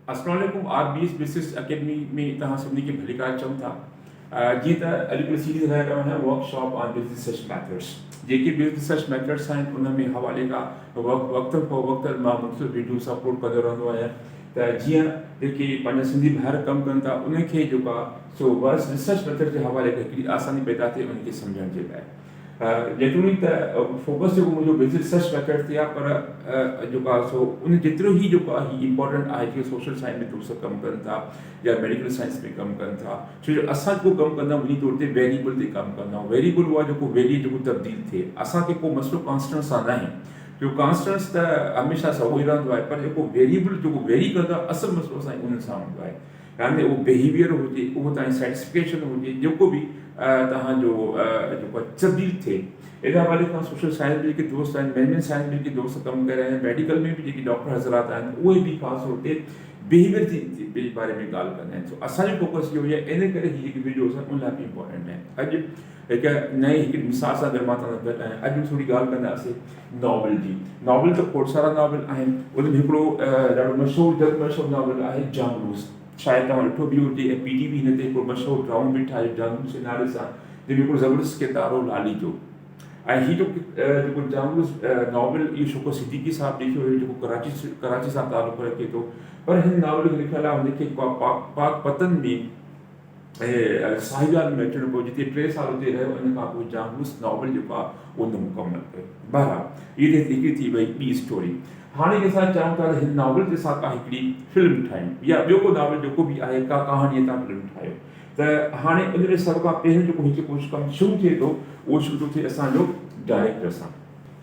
अस्सलाम वालेकुम RBS business academy में तव्हां सभिनी खे भली कार चऊं था। जीअं त अॼुकल्ह सीरीज़ हलाए रहिया आहियूं workshop on business search methods. जेके बिज़नेस सर्च मेथड्स आहिनि उन में हवाले खां वक़्तु पोइ वक़्तु मां मुख़्तलिफ़ वीडियो अपलोड कंदो रहंदो आहियां त जीअं जेके पंहिंजा सिंधी ॿाहिरि कमु कनि था उनखे जेको आहे सो बस रिसर्च मेथड जे हवाले खां हिकिड़ी आसानी पैदा थिए उनखे सम्झण जे लाइ। जेतोणीकि त फोकस जेको मुंहिंजो बिज़नेस सर्च मेथड ते आहे पर जेको आहे सो उन जेतिरो ई जेको आहे हीउ इम्पोर्टेंट आहे कि सोशल साइंस में दोस्त कमु कनि था या मेडिकल साइंस में कमु कनि था। छो जो असां जेको कमु कंदा आहियूं उन तौर ते वेरिएबल ते कमु कंदा आहियूं। वेरिएबल उहा जेको वेरिए जेको तब्दील थिए असांखे को मसइलो कॉन्स्टेंट सां न आहे। जो कॉन्स्टेंट्स त हमेशह साॻियो ई रहंदो आहे पर जेको वेरिएबल जेको वेरी कंदो आहे असल मसइलो असांखे उन सां हूंदो आहे। यानी उहो बिहेवियर हुजे उहो तव्हांजी सेटिस्फिकेशन हुजे जेको बि तव्हांजो जेको तब्दील थिए। इन हवाले खां सोशल साइंस में जेके दोस्त आहिनि मैनेजमेंट साइंस में जेके दोस्त कमु करे रहिया आहिनि मेडिकल में बि जेके डॉक्टर हज़रात आहिनि उहे बि ख़ासि तौर ते बिहेवियर जे बारे में ॻाल्हि कंदा आहिनि। सो असांजो फोकस इहो आहे इन करे हीअ जेकी वीडियोस आहिनि उन लाइ बि इम्पोर्टेंट आहिनि। अॼु हिकु नई हिकिड़ी मिसाल सां गॾु मां तव्हां सां गॾु आहियां। अॼु थोरी ॻाल्हि कंदासीं नॉवल जी। नॉवल त खोड़ सारा नॉवल आहिनि उन में हिकिड़ो ॾाढो मशहूरु जग मशहूरु नॉवल आहे जामलूस। शायदि तव्हां ॾिठो बि हुजे ऐं पीटीवी हिन ते हिकिड़ो मशहूरु ड्रामो बि ठाहियो जामलूस जे नाले सां जंहिंमें हिकिड़ो ज़बरदस्त किरदारु हो लाली जो। ऐं हीअ जेको जामलूस नॉवल इहो छोकिरो सिद्दीकी साहब लिखियो हुयो जेको कराची सां तालुक़ु रखे थो। पर हिन नॉवल खे लिखियल आहे हुनखे पाक पतन में साहिवाल में अचणो पियो जिते 3 साल हुते रहियो इन खां पोइ जामलूस नॉवल जेको आहे उन मुकमल कयो। बहरहाल इहे हिकिड़ी थी वई ॿी स्टोरी। हाणे असां चाहियूं था त हिन नॉवल ते असां का हिकिड़ी फिल्म ठाहियूं या ॿियो को नॉवल जेको बि आहे का कहाणीअ तां फिल्म ठाहियो। त हाणे उन में सभ खां पहिरियों जेको हिकु कुझु कमु शुरू थिए थो उहो शुरू थो थिए असांजो डायरेक्टर सां।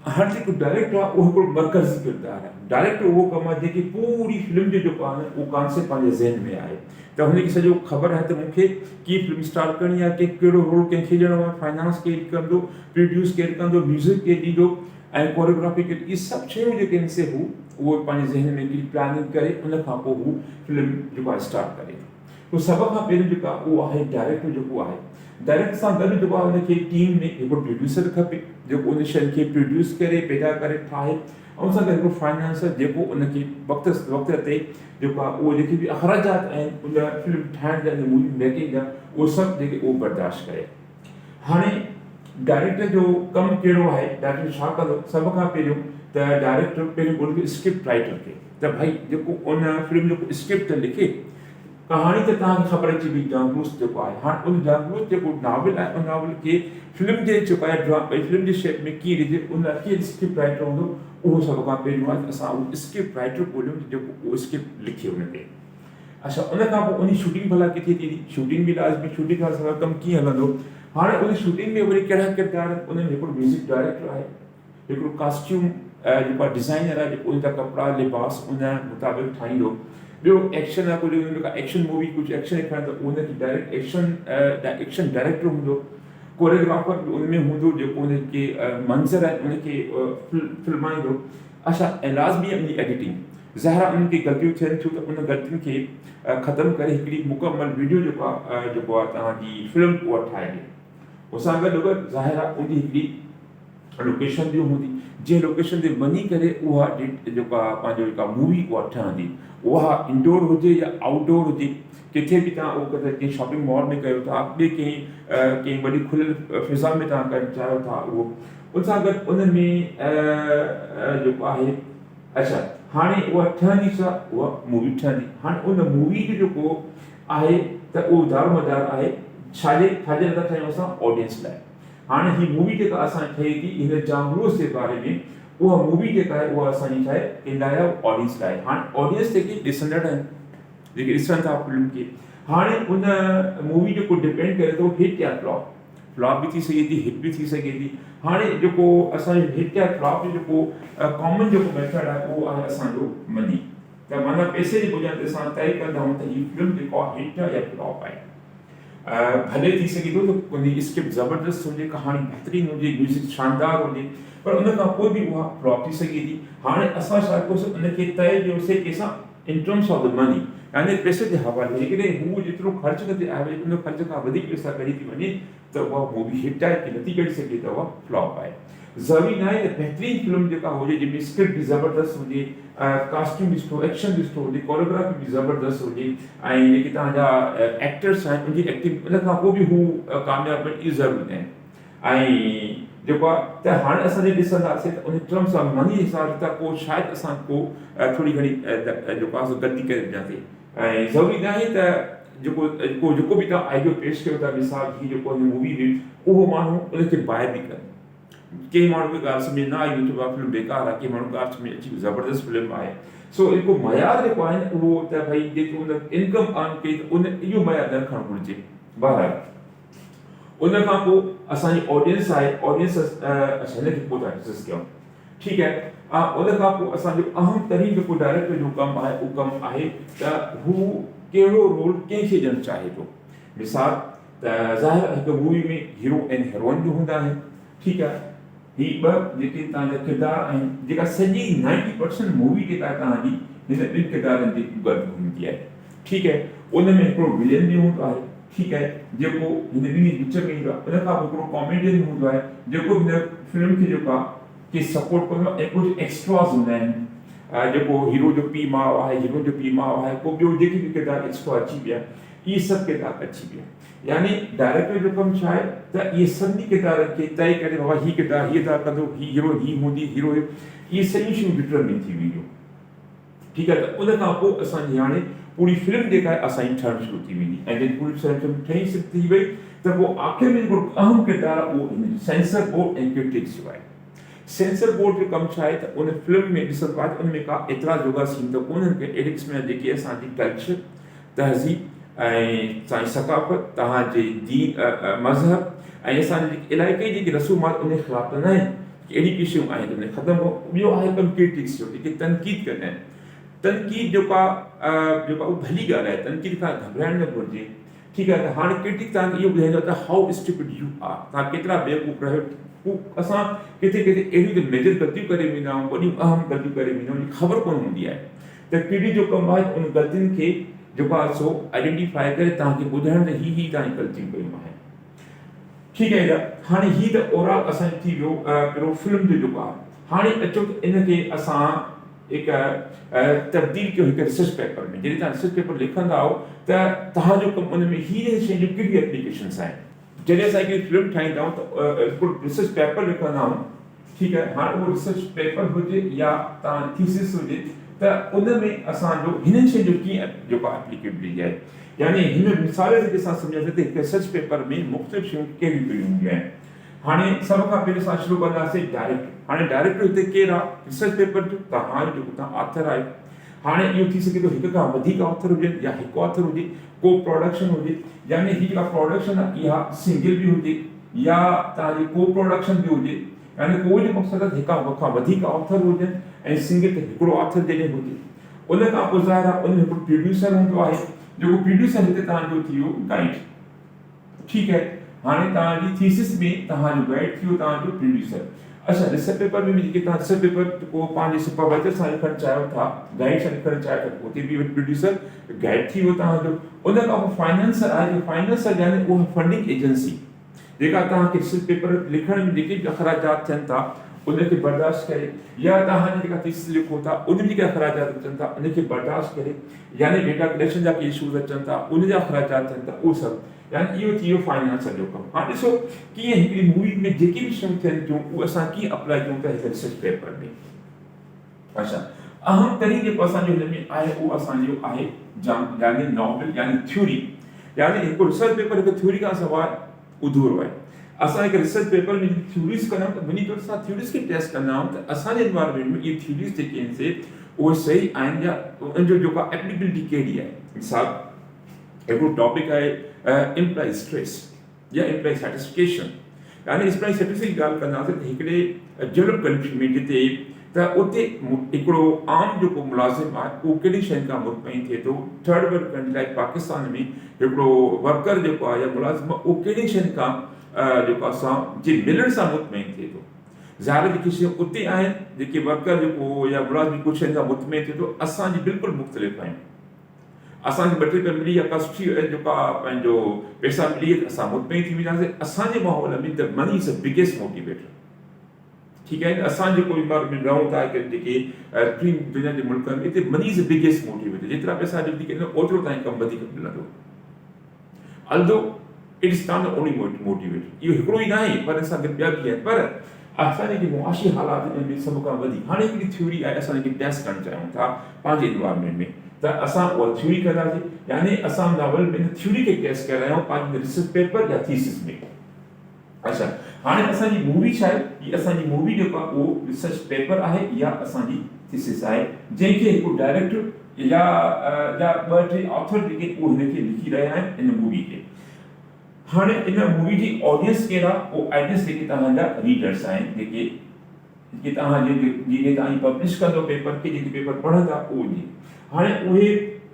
हाणे जेको डायरेक्टर आहे उहो हिकिड़ो मर्कज़ी किरदारु आहे। डायरेक्टर उहो कमु आहे जेकी पूरी फिल्म जो जेको आहे न उहो कॉन्सेप्ट पंहिंजे ज़हन में आहे त हुनखे सॼो ख़बर आहे त मूंखे कीअं फिल्म स्टार्ट करणी आहे की कहिड़ो रोल कंहिंखे ॾियणो आहे फाइनेंस केरु कंदो प्रोड्यूस केरु कंदो म्यूज़िक केरु ॾींदो ऐं कोरियोग्राफी केरु इहे सभु शयूं जेके आहिनि से हू उहो पंहिंजे ज़हन में हिकिड़ी प्लानिंग करे उन खां पोइ हू फिल्म जेको आहे स्टार्ट करे थो। तो सभ खां पहिरियों जेको आहे उहो आहे डायरेक्टर जेको आहे। डायरेक्टर सां गॾु जेको आहे हुनखे टीम में हिकिड़ो प्रोड्यूसर खपे जेको उन शइ खे प्रोड्यूस करे पैदा करे ठाहे ऐं सां गॾु हिकिड़ो फाइनेंसर जेको उनखे वक़्त ते जेको आहे उहो जेके बि अख़राजात आहिनि उन फिल्म ठाहिण जा मूवी मेकिंग जा उहो सभु जेके उहो बर्दाश्त करे। हाणे डायरेक्टर जो कमु कहिड़ो आहे डायरेक्टर छा कंदो सभ खां पहिरियों त डायरेक्टर पहिरियों उनखे स्क्रिप्ट राइटर खे त भाई जेको उन फिल्म जो स्क्रिप्ट लिखे कहाणी त तव्हांखे ख़बर अची वई जामलूस जेको आहे। हाणे उन जामलूस जेको नॉवल आहे उन नॉवल खे फिल्म जे जेको आहे फिल्म जे शेप में कीअं ॾिजे उन कीअं स्क्रिप्ट राइटर हूंदो उहो सभ खां पहिरियों आहे त असां उहो स्क्रिप्ट राइटर ॻोल्हियूं जेको उहो स्क्रिप्ट लिखे हुन ते। अच्छा उन खां पोइ उन शूटिंग भला किथे थींदी शूटिंग बि लाज़मी शूटिंग खां सवाइ कमु कीअं हलंदो। हाणे उन शूटिंग में वरी कहिड़ा किरदार उन में हिकिड़ो म्यूज़िक डायरेक्टर आहे हिकिड़ो कॉस्ट्यूम जेको आहे डिज़ाइनर आहे जेको उन जा कपिड़ा लिबास उन मुताबिक़ ठाहींदो। ॿियो एक्शन आहे कोई जेका एक्शन मूवी कुझु एक्शन ॾेखारींदो उनखे डायरेक्ट एक्शन डायरेक्टर हूंदो। कोरियोग्राफर बि उन में हूंदो जेको उनखे मंज़र आहे उनखे फिल्माईंदो। अच्छा ऐं लाज़मी आहे उनजी एडिटिंग ज़ाहिर आहे उनखे ग़लतियूं थियनि थियूं त उन ग़लतियुनि खे ख़तमु करे हिकिड़ी मुकमल वीडियो जेको आहे तव्हांजी फिल्म उहा ठाहे ॾिए। उन सां गॾु ज़ाहिर आहे उनजी हिकिड़ी लोकेशन बि हूंदी जंहिं लोकेशन ते वञी करे उहा जेका पंहिंजो जेका मूवी उहा ठहंदी उहा इंडोर हुजे या आउटडोर हुजे किथे बि तव्हां उहो कंहिं शॉपिंग मॉल में कयो था ॿिए कंहिं वॾी खुलियल फिज़ा में तव्हां करणु चाहियो था उहो उन सां गॾु उन में जेको आहे। अच्छा हाणे उहा ठहंदी छा उहा मूवी ठहंदी। हाणे उन मूवी जो जेको आहे त उहो दारोमदार आहे छाजे नथा ठाहियूं असां ऑडियंस लाइ। हाणे हीअ मूवी जेका असां ठहे थी हिन जामलूस जे बारे में उहा मूवी जेका आहे उहा असांजी छा आहे इन लाइ ऑडियंस लाइ। हाणे ऑडियंस जेके ॾिसंदड़ आहिनि जेके ॾिसनि था फिल्म खे हाणे उन मूवी जेको डिपेंड करे थो हिट या फ्लॉप बि थी सघे थी हिट बि थी सघे थी। हाणे जेको असांजो हिट या फ्लॉप जो जेको कॉमन जेको मेथड आहे उहो आहे असांजो मनी त माना पैसे जी बुनियाद ते असां तय कंदा आहियूं त हीअ फिल्म जेको आहे हिट आहे या फ्लॉप आहे। भले थी सघे थो त उनजी स्क्रिप्ट ज़बरदस्त हुजे कहाणी बहितरीनु हुजे म्यूज़िक शानदार हुजे पर उन खां पोइ बि उहा फ्लॉप थी सघे थी। हाणे असां छा कयोसीं उनखे तय कयोसीं कंहिंसां in terms of the money यानी पैसे जे हवाले जेकॾहिं हू जेतिरो ख़र्चु कंदे आहे उन ख़र्च खां वधीक पैसा कढी थी वञे त उहा मूवी हिट आहे की नथी कढी सघे त उहा फ्लॉप आहे। ज़रूरी न आहे त बहितरीन फिल्म जेका हुजे जंहिंमें स्क्रिप्ट बि ज़बरदस्त हुजे, कास्ट्यूम बि सुठो, एक्शन बि सुठो हुजे, कोरियोग्राफी बि ज़बरदस्त हुजे ऐं जेके तव्हांजा एक्टर्स आहिनि उनजी एक्टिंग उन खां पोइ बि हू कामयाबु इहो ज़रूरी न आहे। ऐं जेको आहे त हाणे असां जे ॾिसंदासीं त उन टर्म्स ऑफ मनी हिसाब सां पोइ शायदि असां को थोरी घणी जेको आहे गलती करे विझासीं। ऐं ज़रूरी न आहे त जेको बि तव्हां आइडियो पेश कयो था, मिसाल ही जेको हिन मूवी में उहो माण्हू उनखे बाए बि कनि। कंहिं माण्हू खे ॻाल्हि सम्झ में न आई त उहा फिल्म बेकार आहे, कंहिं माण्हू ॻाल्हि सम्झ में अची ज़बरदस्त फिल्म आहे। सो जेको मयार जेको आहे न उहो त भई जेको उन इनकम अर्न कई त उन इहो मयार न रखणु घुरिजे। बहरहाल उन खां पोइ असांजी ऑडियंस आहे, ऑडियंस हिनखे पोइ था डिस्कस कयूं, ठीकु आहे। उन खां पोइ असांजो अहम तरीन जेको डायरेक्टर जो कमु आहे उहो कमु आहे त हू कहिड़ो रोल कंहिंखे ॾियणु चाहे थो। मिसाल त ज़ाहिर हिकु मूवी में हीरो ऐं हीरोइन बि हूंदा आहिनि, ठीकु आहे। ही ॿ जेके तव्हांजा किरदार आहिनि, जेका सॼी 90% मूवी जेका तव्हांजी हिन ॿिनि किरदारनि जे गॾु हूंदी आहे, ठीकु आहे। उन में हिकिड़ो विलेन बि हूंदो आहे, ठीकु आहे, जेको हिन ॿिन्ही विच में ईंदो आहे। उन खां पोइ हिकिड़ो कॉमेडियन हूंदो आहे जेको हिन फिल्म खे जेको आहे कि सपोर्ट कंदो आहे। ऐं कुझु एक्स्ट्रास हूंदा आहिनि, जेको हीरो जो पीउ माउ आहे, हीरो जो पीउ माउ आहे, को ॿियो जेके बि किरदार एक्स्ट्रा अची विया, इहे सभु किरदार अची विया। यानी डायरेक्टर जो कमु छा आहे त इहे सभिनी किरदारनि खे तय करे बाबा हीउ किरदार हीअ अदा कंदो, हीउ हीरो हीअ हूंदी, हीरो इहे सॼी शयूं डिटरमिन थी वेंदियूं, ठीकु आहे। त उन खां पोइ असांजी हाणे पूरी फिल्म जेका आहे असांजी ठहणु शुरू थी वेंदी। ऐं जॾहिं पूरी फिल्म ठही थी वई त पोइ आख़िर में जेको अहम किरदारु आहे उहो हिन सेंसर बोर्ड ऐं क्रिटिक्स जो आहे। सेंसर बोर्ड जो कमु छा आहे त उन फिल्म में ॾिसंदो आहे त उन में का एतिरा जोगा सीन त कोन्हनि के एडिक्स में जेकी असांजी कल्चर, तहज़ीब ऐं असांजी सकाफ़त, तव्हांजे दीन मज़हब ऐं असांजे इलाइक़े जी जेकी रसूमात उन ख़िलाफ़ त न आहिनि, अहिड़ी की शयूं आहिनि उन ख़तमु हो। ॿियो आहे कमु क्रिटिक्स जो, जेके तनक़ीद कंदा आहिनि। तनक़ीद जेका उहा भली ॻाल्हि आहे, तनक़ीद खां घबराइणु न घुरिजे, ठीकु आहे। त हाणे क्रिटिक तव्हांखे इहो ॿुधाईंदो त हाउ स्टूपिड यू आर, तव्हां केतिरा बेवकूफ़ रहियो। असां किथे किथे अहिड़ियूं त मेजर ग़लतियूं करे वेंदा आहियूं, वॾियूं अहम ग़लतियूं करे वेंदा आहियूं, ख़बर कोन हूंदी आहे। त क्रिटिक जो कमु आहे उन ग़लतियुनि खे जेको आहे सो आइडेंटिफाई करे तव्हांखे ॿुधाइण त ही तव्हांजी ग़लतियूं कयूं आहिनि, ठीकु आहे। हाणे ही त ओवरऑल असांजो थी वियो कहिड़ो फिल्म जो जेको आहे। हाणे अचो त इनखे असां हिकु तब्दील कयो हिकु रिसर्च पेपर में। जॾहिं तव्हां रिसर्च पेपर लिखंदा आहियो त तव्हांजो कमु उन में हीअ शइ जूं कहिड़ियूं एप्लीकेशन्स आहिनि। जॾहिं असां हिकिड़ी फिल्म ठाहींदा आहियूं त हिकिड़ो रिसर्च पेपर लिखंदा आहियूं, ठीकु आहे। हाणे उहो रिसर्च पेपर हुजे या तव्हां थीसिस हुजे त उन में असांजो हिननि शयुनि जो कीअं जेको एप्लीकेबिलिटी आहे। यानी हिन मिसाल जे असां सम्झासीं त हिकु रिसर्च पेपर में मुख़्तलिफ़ शयूं कहिड़ियूं कहिड़ियूं हूंदियूं आहिनि। हाणे सभ खां पहिरीं असां शुरू कंदासीं डायरेक्टर। हाणे डायरेक्टर हिते केरु आहे? रिसर्च पेपर जो तव्हां जेको तव्हां ऑथर आहियो। हाणे इहो थी सघे थो हिक खां वधीक ऑथर हुजनि या हिकु ऑथर हुजे, को प्रोडक्शन हुजे। यानी हीअ जेका प्रोडक्शन आहे इहा सिंगल बि हुजे या तव्हांजी को प्रोडक्शन बि हुजे। यानी कोई जो मक़सदु आहे हिक खां वधीक ऑथर हुजनि ऐं सिंगल त हिकिड़ो ऑथर जॾहिं हुजे। उन खां पोइ ज़ाहिर आहे उन में हिकिड़ो प्रोड्यूसर हूंदो आहे, जेको प्रोड्यूसर हिते तव्हांजो थी वियो गाइड, ठीकु आहे। हाणे तव्हांजी थीसिस में तव्हांजो गाइड थी वियो तव्हांजो प्रोड्यूसर। अच्छा, रिसर्च पेपर में जेके तव्हां रिसर्च पेपर को पंहिंजे सुपरवाइज़र सां लिखणु चाहियो था, गाइड सां लिखणु चाहियो था, उते बि प्रोड्यूसर गाइड थी वियो तव्हांजो। उन खां पोइ फाइनेंसर आहे। फाइनेंसर यानी उहा फंडिंग एजेंसी जेका तव्हांखे रिसर्च पेपर लिखण में जेके बि अख़राजात थियनि था उनखे बर्दाश्त करे, या तव्हांजी जेका थीसिस लिखो था उन में जेके अख़राजात अचनि था उनखे बर्दाश्त करे, यानी डेटा कलेक्शन जा के इशूज़ अचनि था उन जा अख़राजात थियनि था, उहो सभु यानी इहो थी वियो फाइनेंसर जो कमु। हाणे ॾिसो कीअं हिकिड़ी मूवी में जेके बि शयूं थियनि थियूं उहे असां कीअं अप्लाई कयूं था हिकु रिसर्च पेपर में। अच्छा, अहम तरीन जेको असांजो हिन में आहे उहो असांजो आहे यानी नॉवल यानी थ्योरी। यानी हिकु रिसर्च पेपर हिकु थ्योरी खां सवाइ अधूरो आहे। असां हिकु रिसर्च पेपर में थ्योरीज़ कंदा आहियूं त वञी करे असां थ्योरीज़ खे टेस्ट कंदा आहियूं त असांजे एनवायरमेंट में इहे थ्योरीज़ जेके आहिनि से उहे सही आहिनि या उनजो जेका एप्लीकेबिलिटी कहिड़ी आहे। मिसाल हिकिड़ो टॉपिक आहे एम्प्लॉय स्ट्रेस या एम्प्लॉय सेटिस्फिकेशन। यानी एम्प्लॉय सेटिस्फिकेशन जी ॻाल्हि कंदासीं त हिकिड़े डेवलप कंट्री में जिते त उते हिकिड़ो आम जेको मुलाज़िम आहे उहो कहिड़ी शयुनि खां मुतमइन थिए थो। Third world country like Pakistan में हिकिड़ो वर्कर जेको आहे या मुलाज़िम उहो कहिड़ी शयुनि खां जेको असां जे मिलण सां मुतमइन थिए थो। ज़ाहिर जेकी शयूं उते आहिनि जेके वर्कर जेको या मुलाज़िम कुझु शयुनि खां मुतमइन थिए थो, असांजी बिल्कुलु मुख़्तलिफ़ आहिनि। असांखे 2 रुपया मिली या का सुठी जेका पंहिंजो पैसा मिली असां मुतमइन थी वेंदासीं। असांजे माहौल में त money is the biggest motivator. ठीक है, असां जेको बीमार में रहूं था कि जेके टीम दुनिया जे मुल्कनि में हिते money is the biggest motivator. जेतिरा पैसा जल्दी कनि ओतिरो ताईं कमु वधीक मिलंदो। Although it is not the only motivator, इहो हिकिड़ो ई न आहे, पर असां गॾु ॿिया बि आहिनि। पर असां जेके मुआशी हालात में सभ खां वधीक हाणे हिकिड़ी थ्योरी आहे, असां जेके टेस्ट करणु चाहियूं था पंहिंजे एनवायरमेंट में, त असां उहा थ्योरी कंदासीं। यानी असां नॉवल में थ्योरी खे टेस्ट करे रहिया आहियूं पंहिंजे रिसर्च पेपर या थीसिस में। अच्छा, हाणे असांजी मूवी छा आहे, ही असांजी मूवी जेका उहो रिसर्च पेपर आहे या असांजी थीसिस आहे, जंहिंखे हिकु डायरेक्टर या 2-3 ऑथर जेके उहो हिनखे लिखी रहिया आहिनि इन मूवी खे। हाणे इन मूवी जी ऑडियंस केरु आहे, उहो ऑडियंस जेके तव्हांजा रीडर्स आहिनि, जेके तव्हां जेके तव्हां पब्लिश कंदो पेपर खे, जेके पेपर पढ़ंदा उहे। हाणे उहे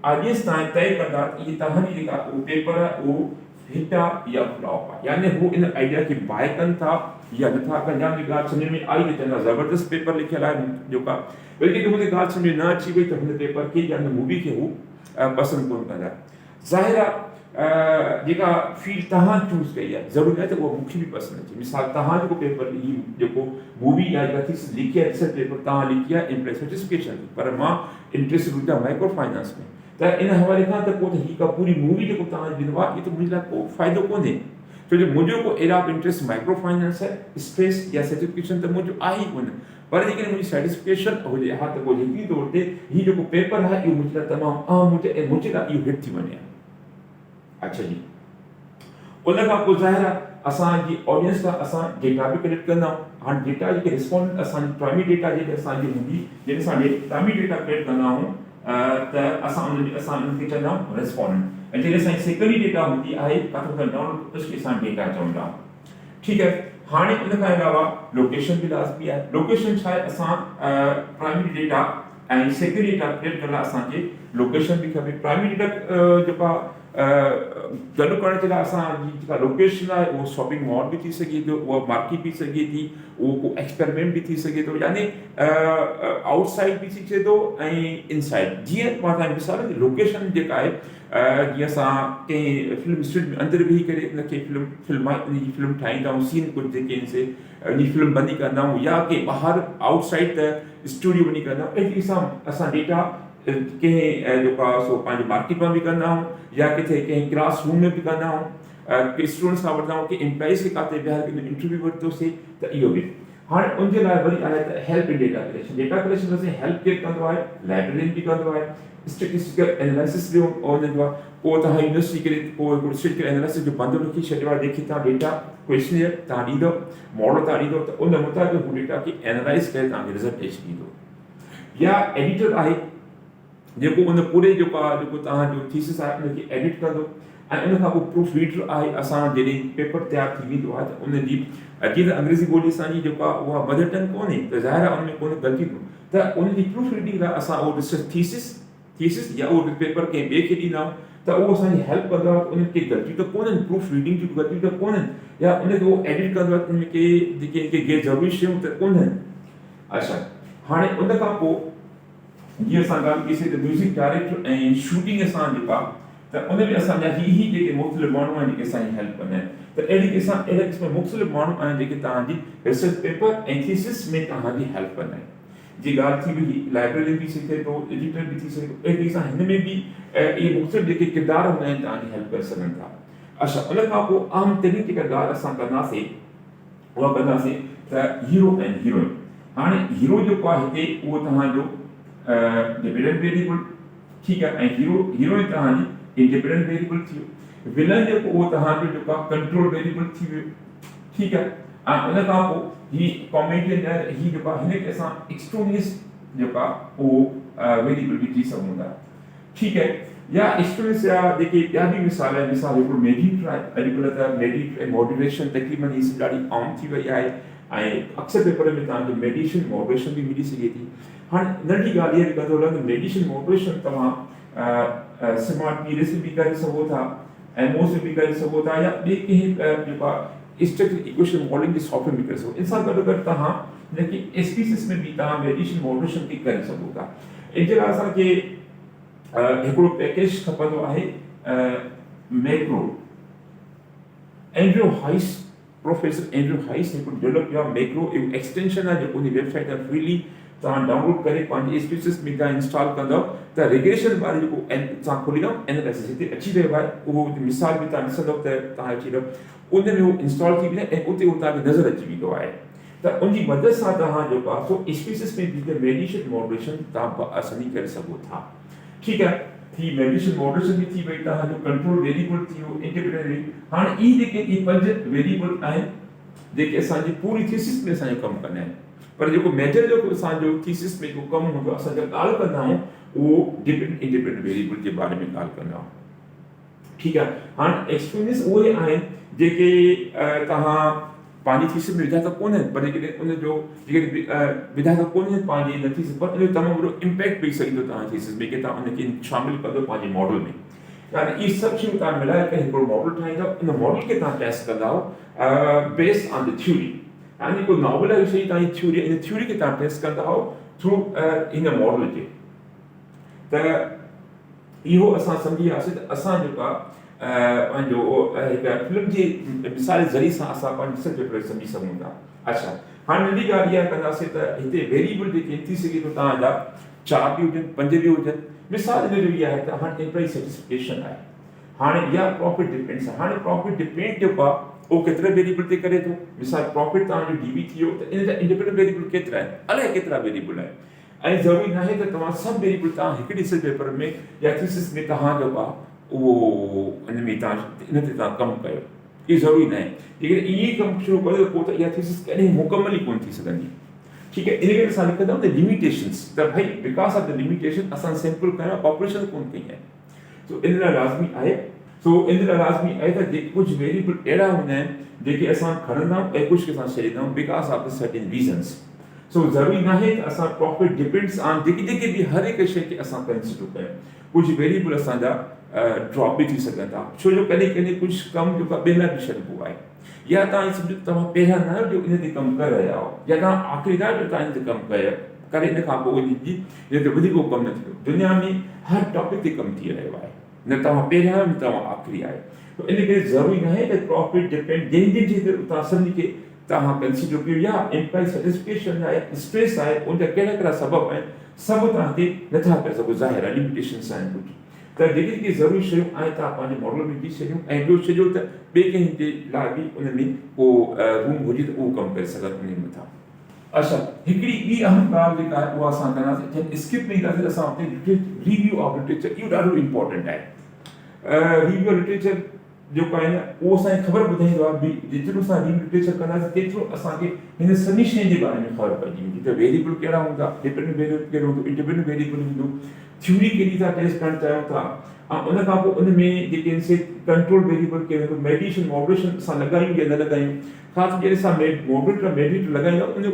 ऑडियंस तव्हां तय कंदा कि तव्हांजी जेका उहो पेपर आहे उहो हिट आहे या फ्लॉप आहे। यानी हू इन आइडिया खे बाय कनि था या नथा कनि। या मुंहिंजी ॻाल्हि सम्झ में आई त चवंदा ज़बरदस्त पेपर लिखियलु आहे जेका, बल्कि हुन ॻाल्हि सम्झ में न अची वई त हुन पेपर खे या हिन मूवी खे हू पसंदि कोन कंदा। ज़ाहिर आहे जेका फील्ड तव्हां चूज़ कई आहे, ज़रूरी आहे त उहा मूंखे बि पसंदि अचे। मिसाल तव्हां जेको पेपर ही जेको मूवी या थीसिस लिखी आहे, रिसर्च पेपर तव्हां लिखी आहे एम्प्लॉय सर्टिफिकेशन, पर मां इंटरेस्ट हुजा माइक्रो फाइनेंस में, त इन हवाले खां त पोइ त ही का पूरी मूवी जेको तव्हां ॾिनो आहे इहो त मुंहिंजे लाइ को फ़ाइदो कोन्हे। छो जो मुंहिंजो को area of interest micro finance आहे, स्पेस या सर्टिफिकेशन त मुंहिंजो आहे ई कोन। पर जेकॾहिं मुंहिंजी सेटिस्फेक्शन हुजे हा त पोइ यकीनी तौर ते हीउ जेको पेपर आहे इहो मुंहिंजे लाइ तमामु अहम हुजे ऐं मुंहिंजे लाइ इहो हिट थी वञे। अच्छा जी, उन खां पोइ ज़ाहिर आहे असांजी ऑडियंस खां असां डेटा बि कलेक्ट कंदा आहियूं। हाणे डेटा जेके रिस्पॉन्ड असांजी प्राइमरी डेटा जेके असांजी हूंदी, जॾहिं असां प्राइमरी डेटा कलेक्ट कंदा आहियूं त असां उनखे चवंदा आहियूं रिस्पॉन्डेंट। ऐं जॾहिं असांजी सेकेंडरी डेटा हूंदी आहे काथो खां डाउनलोड उसखे असां डेटा चवंदा आहियूं। ठीकु आहे, हाणे उन खां अलावा लोकेशन बि लाज़मी आहे। लोकेशन छा आहे, असां प्राइमरी डेटा ऐं सेकेंडरी डेटा कलेक्ट करण लाइ असांखे लोकेशन बि खपे। प्राइमरी डेटा जेका गॾु करण जे लाइ असांजी जेका लोकेशन आहे उहो शॉपिंग मॉल बि थी सघे थो, उहा मार्केट बि सघे थी, उहो को एक्सपेरिमेंट बि थी सघे थो, यानी आउटसाइड बि थी सघे थो ऐं इनसाइड। जीअं मां तव्हांखे मिसाल लोकेशन जेका आहे, जीअं असां कंहिं फिल्म स्टूडियो में अंदरि वेही करे उनखे फिल्म ठाहींदा आहियूं, सीन कुझु जेके आहिनि से उन फिल्म बंदी कंदा आहियूं, या कंहिं ॿाहिरि आउटसाइड त स्टूडियो वञी कंदा आहियूं। अहिड़ी सां असां डेटा कंहिं जेका सो पंहिंजे मार्केट में बि कंदा आहियूं, या किथे कंहिं क्लास रूम में बि कंदा आहियूं, कंहिं स्टूडेंट्स खां वठंदा आहियूं, कंहिं एम्प्लॉइज़ खे काथे विहारे इंटरव्यू वरितोसीं त इहो बि। हाणे उनजे लाइ वरी आहे त help in data collection. Data collection में हेल्प केरु कंदो आहे, लाइब्रेरियन बि कंदो आहे, स्टेटिस्टिकल एनालिसिस बि हूंदो आहे। को तव्हां यूनिवर्सिटी करे को स्टेटिस्टिकल एनालिसिस जो बंदो लिखी छॾियो आहे, जंहिंखे तव्हां डेटा क्वेश्चनियर तव्हां ॾींदो, मॉडल तव्हां ॾींदो, त उन मुताबिक़ हू डेटा खे एनालाइज़ करे तव्हांखे रिज़ल्ट अची ॾींदो। या एडिटर आहे जेको उन पूरे जेको तव्हांजो थीसिस आहे उनखे एडिट कंदो। ऐं उन खां पोइ प्रूफ रीडर आहे, असां जॾहिं पेपर तयारु थी वेंदो आहे त उनजी जीअं त अंग्रेज़ी ॿोली असांजी जेका उहा मदर टंग कोन्हे, त ज़ाहिर आहे उनमें कोन्हे ग़लती, त उनजी प्रूफ रीडिंग लाइ असां उहो रिसर्च थीसिस या उहो पेपर कंहिं ॿिए खे ॾींदा आहियूं, त उहो असांजी हेल्प कंदो आहे। उनखे ग़लतियूं त कोन्हनि, प्रूफ रीडिंग जूं ग़लतियूं त कोन्हनि, या उनखे उहो एडिट कंदो आहे, उनखे जेके गैर ज़रूरी शयूं त कोन्हनि। अच्छा, हाणे उन खां पोइ जीअं असां ॻाल्हि कईसीं त म्यूज़िक डायरेक्टर ऐं शूटिंग असां जेका, त उन में असांजा ही जेके मुख़्तलिफ़ माण्हू आहिनि जेके असांजी हेल्प कंदा आहिनि, त अहिड़े क़िस्म मुख़्तलिफ़ माण्हू आहिनि जेके तव्हांजी रिसर्च पेपर ऐं थीसिस में तव्हांजी हेल्प कंदा आहिनि। जी ॻाल्हि थी वई, लाइब्रेरियन बि सघे थो, एडिटर बि थी सघे थो, अहिड़ी सां हिन में बि इहे मुख़्तलिफ़ जेके किरदार हूंदा आहिनि तव्हांजी हेल्प करे सघनि था। अच्छा, उन खां पोइ अहम तरीन जेका ॻाल्हि असां कंदासीं उहा कंदासीं त हीरो ऐं हीरोइन। हाणे हीरो जेको आहे हिते उहो तव्हांजो डिपेंडेंट वेरिएबल, ठीकु आहे, ऐं हीरोइन तव्हांजी इंडिपेंडेंट वेरिएबल थी वियो। विलन जेको उहो तव्हांजो जेको आहे कंट्रोल वेरिएबल थी वियो, ठीकु आहे। ऐं उन खां पोइ ही कॉमेडियन ही जेको आहे हिनखे असां एक्सट्रोनियस जेका उहो वेरिएबल बि थी सघूं था, ठीकु आहे। या एक्सट्रोनियस जा जेके ॿिया बि मिसाल आहिनि, मिसाल हिकिड़ो मेडिएटर आहे। अॼुकल्ह त मेडिएटर ऐं मॉड्यूलेशन तक़रीबन हीअ ॾाढी आम थी वई आहे, ऐं अक्सर पेपर में तव्हांखे मेडिएशन मॉड्यूलेशन बि मिली सघे थी। हाणे नंढी ॻाल्हि इहा बि कंदो हलां त मेडिएशन मॉड्यूलेशन तव्हां स्मार्ट पीरियड बि करे सघो था, ऐं मोस बि करे सघो था, या ॿिए कंहिं जेका स्ट्रक्चर इक्वेशन मॉडलिंग जे सॉफ्टवेयर बि करे सघो। इन सां गॾु तव्हां हिनखे एसपीसिस में बि तव्हां मेडिएशन मॉड्यूलेशन बि करे सघो था। इन जे लाइ असांखे हिकिड़ो पैकेज खपंदो आहे मैक्रो। एंड्रयू हाइस, प्रोफेसर एंड्रयू हाइस हिकिड़ो डेवलप कयो आहे मैक्रो, इहो एक्सटेंशन आहे जेको उन वेबसाइट तां फ्रीली तव्हां डाउनलोड करे पंहिंजे स्पीसीस में तव्हां इंस्टॉल कंदव त रिग्रेशन वारो जेको तव्हां खोलींदव एनालिसिस हिते अची रहियो आहे, उहो मिसाल बि तव्हां ॾिसंदव त तव्हां अची रहियो उन में उहो इंस्टॉल थी वेंदो ऐं उते उहो तव्हांखे नज़र अची वेंदो आहे। त उनजी मदद सां तव्हां जेको आहे सो स्पीसीस में बि मेडिटेशन मॉडरेशन तव्हां आसानी करे सघो था। ठीकु आहे, थी मेडिटेशन मॉडरेशन बि थी वई, तव्हांजो कंट्रोल वेरिएबल थी वियो, इंडिपेंडेंट। हाणे ई जेके 5 वेरिएबल आहिनि जेके असांजी पूरी थीसिस में असांजो कमु कंदा आहिनि, पर जेको मेजर जेको असांजो थीसिस में जेको कमु हूंदो आहे असां जेका ॻाल्हि कंदा आहियूं उहो डिपेंडेंट इंडिपेंडेंट वेरिएबल जे बारे में ॻाल्हि कंदा आहियूं। ठीकु आहे, हाणे एक्सपीरियंस उहे आहिनि जेके तव्हां पंहिंजी थीसिस में विधा त कोन आहिनि, पर जेकॾहिं उनजो जेके विधा त कोन आहिनि पंहिंजी इन थीसिस, पर उनजो तमामु वॾो इम्पैक्ट पई सघंदो तव्हांजी थीसिस में कि तव्हां उनखे शामिलु कंदो पंहिंजे मॉडल में। यानी इहे सभु शयूं तव्हां मिलाए करे हिकिड़ो मॉडल ठाहींदव, उन मॉडल खे तव्हां टेस्ट कंदा बेस्ड ऑन द थ्योरी। यानी को नॉवल आहे शइ तव्हांजी थ्योरी, इन थ्योरी खे तव्हां टेस्ट कंदा थ्रू इन मॉडल जे। त इहो असां सम्झी वियासीं त असां जेका पंहिंजो हिकु फिल्म जी मिसाल ज़रिए सां असां पंहिंजी सभु जेको सम्झी सघूं था। अच्छा, हाणे नंढी ॻाल्हि इहा कंदासीं त हिते वेरिएबल जेके थी सघे थो तव्हांजा 4 बि हुजनि 5 बि हुजनि। मिसाल इन जो इहा आहे त हाणे एम्प्लॉई सेटिस्फिकेशन आहे, हाणे इहा प्रॉफिट डिपेंड्स आहे। हाणे प्रॉफिट डिपेंड जेको आहे उहो केतिरे वेरिएबल ते करे थो। मिसाल प्रॉफिट तव्हांजो डीबी थी वियो त इन जा इंडिपेंडेंट वेरिएबल केतिरा आहिनि, अलाए केतिरा वेरिएबल आहिनि। ऐं ज़रूरी न आहे त तव्हां सभु वेरिएबल तव्हां हिकु ॾिसे पेपर में या थीसिस में तव्हां जेको आहे उहो इन में तव्हां इन ते तव्हां कमु कयो, इहो ज़रूरी न आहे। जेकॾहिं ईअं ई कमु शुरू कयो त पोइ त इहा थीसिस कॾहिं मुकमल ई कोन थी सघंदी। ठीकु आहे, इन करे असां लिखंदा आहियूं त लिमिटेशंस, त भाई बिकॉज़ ऑफ द लिमिटेशन असां सिंपल कयो ऑपरेशन कोन कई आहे। सो इन लाइ लाज़मी आहे त कुझु वेरिएबल अहिड़ा हूंदा आहिनि जेके असां खणंदा आहियूं ऐं कुझु खे असां छॾींदा आहियूं because of the certain reasons. सो ज़रूरी न आहे त असां प्रॉफिट डिपेंड्स ऑन जेके बि हर हिकु शइ खे असां कंसिडर कयूं। कुझु वेरिएबल असांजा ड्रॉप बि थी सघनि था, छो जो कॾहिं कुझु कमु जेको ॿिए लाइ बि छॾिबो आहे, या तव्हां सम्झो तव्हां पहिरियां न आहियो जो इन ते कमु करे रहिया आहियो, या तव्हां आख़िरी न आहियो जो तव्हां इन ते कमु कयो करे इन खां पोइ इन ते वधीक कमु न थियो। दुनिया में हर टॉपिक ते कमु थी रहियो आहे, न तव्हां पहिरियां आहियो न तव्हां आख़िरी आहियो। तो इन करे ज़रूरी न आहे त प्रॉफिट डिपेंड जंहिंजे तव्हां सभिनी खे तव्हां कंसिडर कयो, या एम्प्लॉय सेटिस्फिकेशन आहे, स्ट्रेस आहे, उनजा कहिड़ा कहिड़ा सबब आहिनि, सभु तव्हां ते नथा करे सघो। ज़ाहिर आहे लिमिटेशन्स आहिनि कुझु, त जेके ज़रूरी शयूं आहिनि तव्हां पंहिंजे मॉडल में विझी छॾियूं ऐं ॿियो छॾियो त ॿिए कंहिं जे लाइ बि उन में को रूम हुजे त उहो कमु करे सघनि उन मथां। अच्छा, हिकिड़ी ॿी अहम ॻाल्हि जेका आहे उहा असां कंदासीं, जंहिं स्किप में ईंदासीं असां हुते रिव्यू ऑफ लिटरेचर, इहो ॾाढो इम्पोर्टेंट आहे। रिव्यू ऑफ लिटरेचर जेको आहे न उहो असांखे ख़बर ॿुधाईंदो आहे जेतिरो असां रिव्यू लिटरेचर कंदासीं तेतिरो असांखे हिन सभिनी शयुनि जे बारे में ख़बर पइजी वेंदी त वेरिएबल कहिड़ा हूंदा, डिपेंडेंट वेरिएबल कहिड़ो हूंदो, इंडिपेंडेंट वेरिएबल हूंदो, थ्योरी कहिड़ी था टेस्ट करणु चाहियूं था, ऐं उन खां पोइ उन में जेके कंट्रोल वेरिएबल कहिड़ो हूंदो, मेडिटेशन मॉडरेशन असां लॻायूं या न लॻायूं। ख़ासि जॾहिं असां मेडिटेट लॻाईंदा उनजो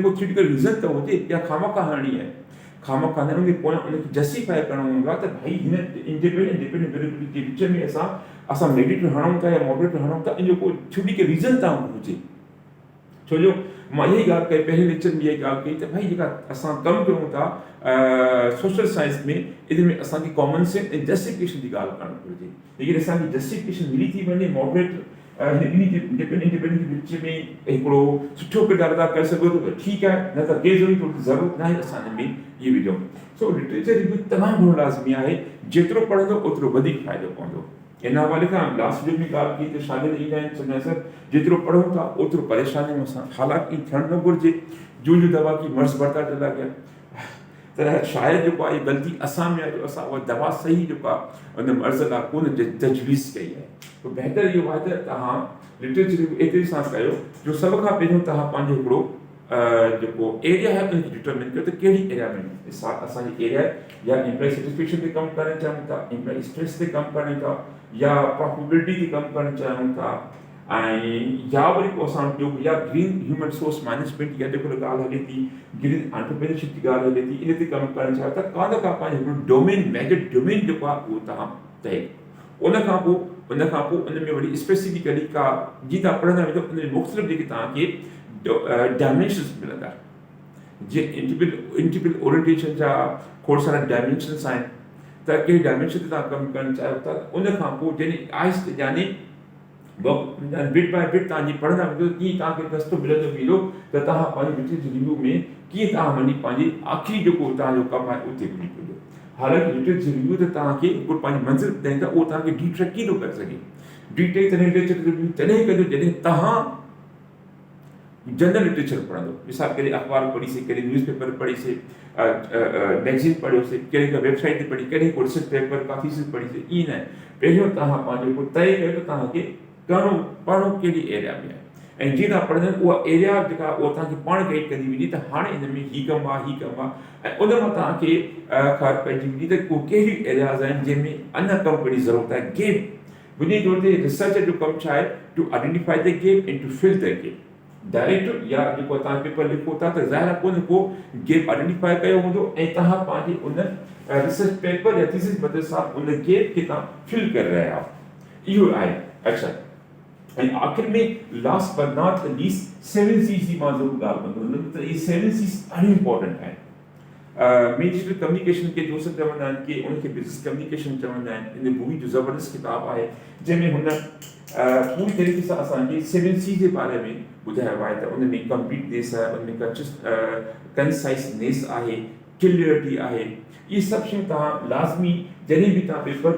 को थ्योरिटिकल रीज़न त हुजे या खामखा हणणी आहे, खामखा न उनखे पोइ उनखे जस्टिफाई करणो हूंदो आहे त भाई हिन इंडिपेंडेंट डिपेंडेंट वेरिएबल जे विच में असां मेडिटेट हणूं था या मॉडरेट हणूं था, इन जो को थ्योरिटिकल रीज़न त हुजे। छो जो मां इहा ॻाल्हि कई पहले लेक्चर में, इहा ॻाल्हि कई त भाई जेका असां कमु कयूं था सोशल साइंस में, इन में असांखे कॉमन सेंस ऐं जस्टिफिकेशन जी ॻाल्हि करणु घुरिजे। लेकिन असांखे जस्टिफिकेशन मिली थी वञे मॉडरेट इंडिपेंडेंट जे विच में हिकिड़ो सुठो किरदारु अदा करे सघो त ठीकु आहे, न त कंहिं ज़रूरत न आहे असां हिन में इहे विझूं। सो लिटरेचर रिव्यू तमामु घणो लाज़मी आहे, जेतिरो पढ़ंदो ओतिरो वधीक फ़ाइदो पवंदो। इन हवाले खां लास्ट वीक में ॻाल्हि कई त शागिर्द ईंदा आहिनि चवंदा आहिनि सर जेतिरो पढ़ूं था ओतिरो परेशानियूं सां, हालांकि थियणु न घुरिजे, जूं दवा की मर्ज़ बढ़ता चला गया। त शायदि जेको आहे ग़लती असां में आहे जो असां उहा दवा सही जेको आहे उन मर्ज़ लाइ कोन तजवीज़ कई आहे। तो बहितर इहो आहे त तव्हां लिटरेचर एतिरे सां कयो जो सभ खां पहिरियों तव्हां पंहिंजो हिकिड़ो जेको एरिया आहे उनखे डिटरमिन कयो त कहिड़ी एरिया में असांजी एरिया या एम्प्लॉय सेटिस्फेक्शन ते कमु करणु चाहियूं था, एम्प्लॉय स्ट्रेस ते कमु करणु था, या प्रॉफिटेबिलिटी ते कमु करणु चाहियूं था, ऐं या वरी पोइ असां ॿियो या ग्रीन ह्यूमन रिसोर्स मैनेजमेंट या जेको ॻाल्हि हले थी, ग्रीन एंटरप्रेन्योरशिप जी ॻाल्हि हले थी, इन ते कमु करणु चाहियो त कान का पंहिंजो हिकिड़ो डोमेन मेजर डोमेन जेको आहे उहो तव्हां तय। उन खां पोइ उन में वरी स्पेसिफिकली का जीअं तव्हां पढ़ंदा वेंदो उन में मुख़्तलिफ़ जेके तव्हांखे डायमेंशन्स मिलंदा। जीअं इंटीग्रल ओरिएंटेशन जा खोड़ सारा डायमेंशन्स आहिनि, त कहिड़ी डायमेंशन ते तव्हां कमु करणु चाहियो था, उन खां पोइ जॾहिं आहिस्ते यानी बिट बाय बिट तव्हांजी पढ़ंदा वञो कीअं तव्हांखे रस्तो मिलंदो वेंदो त तव्हां पंहिंजी लिटरेचर रिव्यू में कीअं तव्हां वञी पंहिंजी आख़िरी जेको तव्हांजो कमु आहे उते वञी पवंदो। हालांकि लिटरेचर रिव्यू त तव्हांखे हिकु पंहिंजी मंज़िल ॿुधाईंदा, उहो तव्हांखे डिट्रैक्ट थो करे सघे। डिटेक्ट लिटरेचर रिव्यू तॾहिं कजो जॾहिं तव्हां जनरल लिटरेचर पढ़ंदो। मिसाल कॾहिं अख़बार पढ़ीसीं, कॾहिं न्यूज़पेपर पढ़ीसीं, मैगज़ीन पढ़ियोसीं, कहिड़ी का वेबसाइट ते पढ़ी, कॾहिं को रिसर्च पेपर का थीसिस पढ़ीसीं, ईअं न। पहिरियों तव्हां पंहिंजो को तइ कयो त तव्हांखे करिणो पढ़णो कहिड़ी एरिया में आहे, ऐं जीअं तव्हां पढ़ंदा उहा एरिया जेका उहा तव्हांखे पाण गाइड कंदी वेंदी त हाणे इन में हीउ कमु आहे, हीउ कमु आहे, ऐं उन मां तव्हांखे ख़बर पइजी वेंदी त को कहिड़ी एरियाज़ आहिनि जंहिंमें अञा कमु करण जी ज़रूरत आहे। गेप बुनियादी तौर ते रिसर्चर जो कमु छा आहे, to identify the gap and to fill the gap. Direct या जेको तव्हां पेपर लिखो था त ज़ाहिर आहे को गेप आइडेंटिफाई कयो हूंदो ऐं तव्हां पंहिंजे उन रिसर्च पेपर या थीसिस मदद सां उन गेप खे तव्हां फिल करे रहिया आहियो। इहो आहे। अच्छा, ऐं आख़िर में last but not least 7 C's जी मां ज़रूरु ॻाल्हि कंदुमि त इहे 7 C's ॾाढी इंपॉर्टेंट आहिनि। डिजिटल कम्युनिकेशन के जोसेफ चवंदा आहिनि कि उनखे बिज़नेस कम्युनिकेशन चवंदा आहिनि। इन मूवी जो ज़बरदस्त किताबु आहे जंहिंमें हुन पूरी तरीक़े सां असांखे 7 C जे बारे में ॿुधायो आहे त उन में कंप्लीटनेस आहे, उन में कंसाइसनेस आहे, क्लियरिटी आहे। इहे सभु शयूं तव्हां लाज़मी जॾहिं बि तव्हां पेपर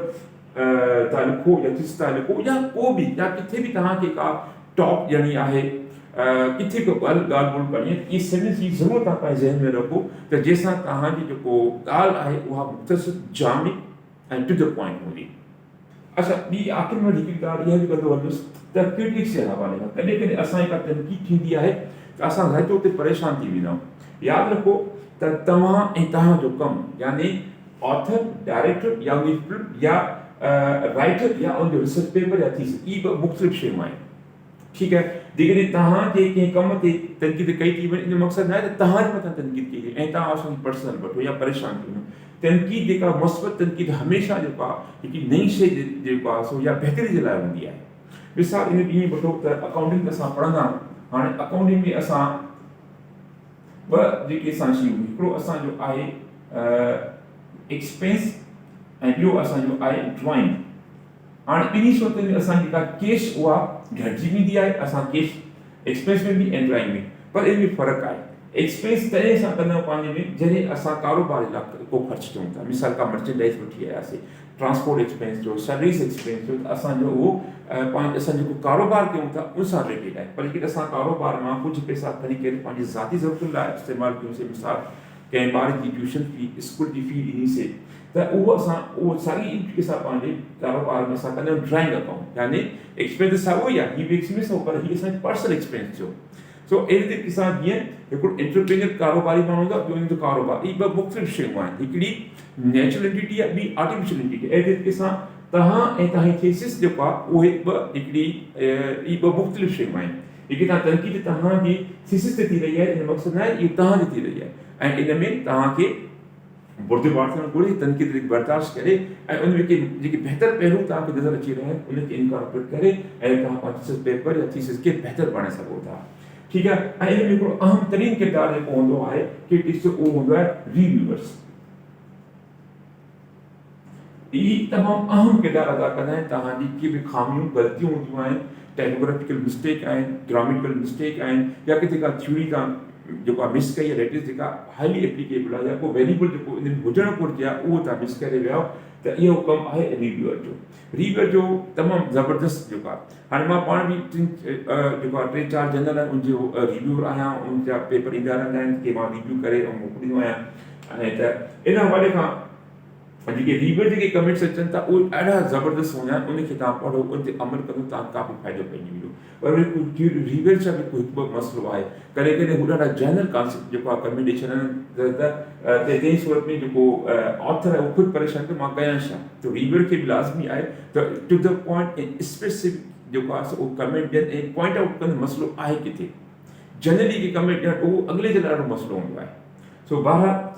तव्हां लिखो या थीसिस था लिखो या को बि या किथे बि तव्हांखे का टॉक ॾियणी आहे, किथे को ॻाल्हि ॿोल करणी आहे, इहे 7 C ज़रूरु तव्हां पंहिंजे ज़हन में रखो त जंहिंसां तव्हांजी जेको ॻाल्हि आहे उहा मुख़्तसिर जामी ऐं टू द पॉइंट हूंदी। अच्छा, ॿी आख़िर में हिकिड़ी ॻाल्हि इहा बि कंदो वञुसि त क्रिटिक्स जे हवाले खां कॾहिं कॾहिं असांजी का तनक़ीद थींदी आहे त असां घटि उते परेशान थी वेंदा आहियूं। यादि रखो त तव्हां ऐं तव्हांजो कमु यानी ऑथर, डायरेक्टर या उनजी फिल्म या राइटर या उनजो रिसर्च पेपर या थीसिस, इहे ॿ मुख़्तलिफ़ शयूं आहिनि। ठीकु आहे, जेकॾहिं तव्हांजे कंहिं कम ते तनक़ीद कई थी वञे, इन जो मक़सदु न आहे त तव्हांजे मथां तनक़ीद कई वञे ऐं तव्हां असांजी पर्सनल वठो या परेशान थी वञो। तनक़ीद जेका मुस्बत तनक़ीद हमेशह जेको आहे हिकिड़ी नई शइ जेको आहे सो या बहितरी जे लाइ हूंदी आहे। मिसाल इन ॾींहुं वठो त अकाउंटिंग असां पढ़ंदा आहियूं। हाणे अकाउंटिंग में असां ॿ जेके असां शयूं, हिकिड़ो असांजो आहे एक्सपेंस ऐं ॿियो असांजो आहे ड्रॉइंग। हाणे ॿिन्ही सूरतुनि में असांजी जेका कैश उहा घटिजी वेंदी आहे, असां कैश एक्सपेंस में बि ऐं ड्रॉइंग में, पर इन में फ़र्क़ु आहे। एक्सपेंस तॾहिं असां कंदा आहियूं पंहिंजे में जॾहिं असां कारोबार लाइ को ख़र्चु कयूं था। मिसाल का मर्चेंडाइज़ वठी आयासीं, ट्रांसपोर्ट एक्सपेंस जो, सैलरीज़ एक्सपेंस जो, त असांजो उहो असां जेको कारोबार कयूं था उन सां रिलेटेड आहे। पर जेकॾहिं असां कारोबार मां कुझु पैसा खणी करे पंहिंजी ज़ाती ज़रूरतुनि लाइ इस्तेमालु कयोसीं, मिसाल कंहिं ॿार जी ट्यूशन फी, स्कूल जी फी ॾिनीसीं, त उहो साॻी तरीक़े सां पंहिंजे कारोबार में असां कंदा आहियूं ड्राइंग अकाउंट, यानी एक्सपेंस सां उहो ई आहे, हीअ बि एक्सपेंस हो पर हीअ असांजी पर्सनल एक्सपेंस जो। सो अहिड़ी तरीक़े सां जीअं हिकिड़ो एंटरप्रेन्योर कारोबारी माण्हू हूंदो आहे, ॿियो हुनजो कारोबार, इहे ॿ मुख़्तलिफ़ शयूं आहिनि। हिकिड़ी नेचुरल एंटिटी आहे, ॿी आर्टिफिशियल एंटिटी। अहिड़ी तरीक़े सां तव्हां ऐं तव्हांजी थीसिस जेको आहे उहे इहे ॿ मुख़्तलिफ़ शयूं आहिनि। जेकी तव्हां तनक़ीद तव्हांजी थीसिस ते थी रही आहे, इन मक़सदु न आहे इहो तव्हांजी थी रही आहे, ऐं इन में तव्हांखे बुर्दबार थियणु घुरिजे, तनक़ीद बर्दाश्त करे ऐं उन में जेके बहितर पहलू तव्हांखे नज़र अची रहिया आहिनि उनखे इनकॉर्पोरेट करे ऐं तव्हां पंहिंजे पेपर या थीसिस खे बहितर बणाए सघो था। ठीकु आहे, ऐं इन में हिकिड़ो अहम तरीन किरदारु जेको हूंदो आहे क्रिटिक्स जो, उहो हूंदो आहे रिव्यूअर्स। इहे तमामु अहम किरदारु अदा कंदा आहिनि। तव्हांजी के बि खामियूं, ग़लतियूं हूंदियूं आहिनि, टाइपोग्राफिकल मिस्टेक आहिनि, ग्रामेटिकल मिस्टेक आहिनि, या किथे का थ्योरी तव्हां जेको आहे मिस कई आहे, डेट इज़ जेका हाईली एप्लीकेबल आहे या को वेरिएबल जेको इन में हुजणु घुरिजे आहे उहो तव्हां मिस करे विया, त इहो कमु आहे रिव्यूअर जो। रिव्यूअर जो तमामु ज़बरदस्त जेको आहे, हाणे मां पाण बि जेको आहे 3-4 जनरल आहिनि उनजो रिव्यूअर आहियां, उनजा पेपर ईंदा रहंदा आहिनि कि मां रिव्यू करे ऐं मोकिलींदो आहियां। ऐं त इन हवाले खां जेके रिव्यूअर जेके कमेंट्स अचनि था उहे ॾाढा ज़बरदस्त हूंदा आहिनि, उनखे तव्हां पढ़ो, उन ते अमल कंदो, तव्हां काफ़ी फ़ाइदो पइजी वेंदो। पर रिव्यूअर छा हिकु ॿ मसइलो आहे, कॾहिं कॾहिं हू ॾाढा जनरल कॉन्सेप्ट जेको आहे कमेंटेशन त तंहिं सूरत में जेको ऑथर आहे उहो ख़ुदि परेशान कि मां कयां छा। त रिव्यूअर खे बि लाज़मी आहे त टू द पॉइंट ऐं स्पेसिफिक जेको आहे उहो कमेंट ॾियनि ऐं पॉइंट आउट कनि मसइलो आहे किथे। जनरली के कमेंट ॾियणु उहो अॻिले जे ॾाढो मसइलो हूंदो आहे। सो बहरहाल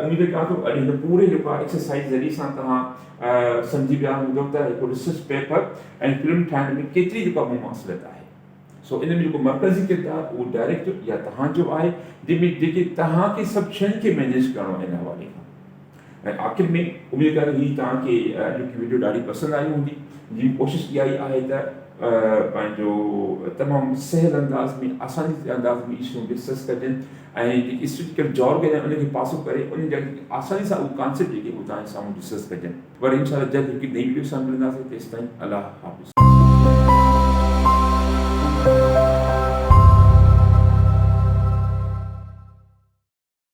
उम्मीद कयां थो अॼु हिन पूरे जेको आहे एक्सरसाइज़ ज़रिए सां तव्हां सम्झी विया हूंदव त हिकु रिसर्च पेपर ऐं फिल्म ठाहिण में केतिरी जेका मुमासिलत आहे। सो इन में जेको मर्कज़ी किरदारु उहो डायरेक्टर या तव्हांजो आहे, जंहिंमें जेके तव्हांखे सभु शयुनि खे मैनेज करणो आहे इन हवाले खां। ऐं आख़िर में उमेद करे ही तव्हांखे अॼोकी वीडियो ॾाढी पसंदि आई हूंदी। जी कोशिशि इहा ई आहे त पंहिंजो तमामु सहल अंदाज़ में आसानी जे अंदाज़ में इशूं डिस्कस कजनि ऐं जेकी हिस्टोरिकल जॉर्ग आहिनि उनखे पासो करे उन जा आसानी सां उहे कॉन्सेप्ट जेके उहे तव्हांजे साम्हूं डिस्कस कजनि। पर इंशाल्लाह जल्द हिकु नई वीडियो सां मिलंदासीं। तेसिताईं अलाह हाफ़िज़।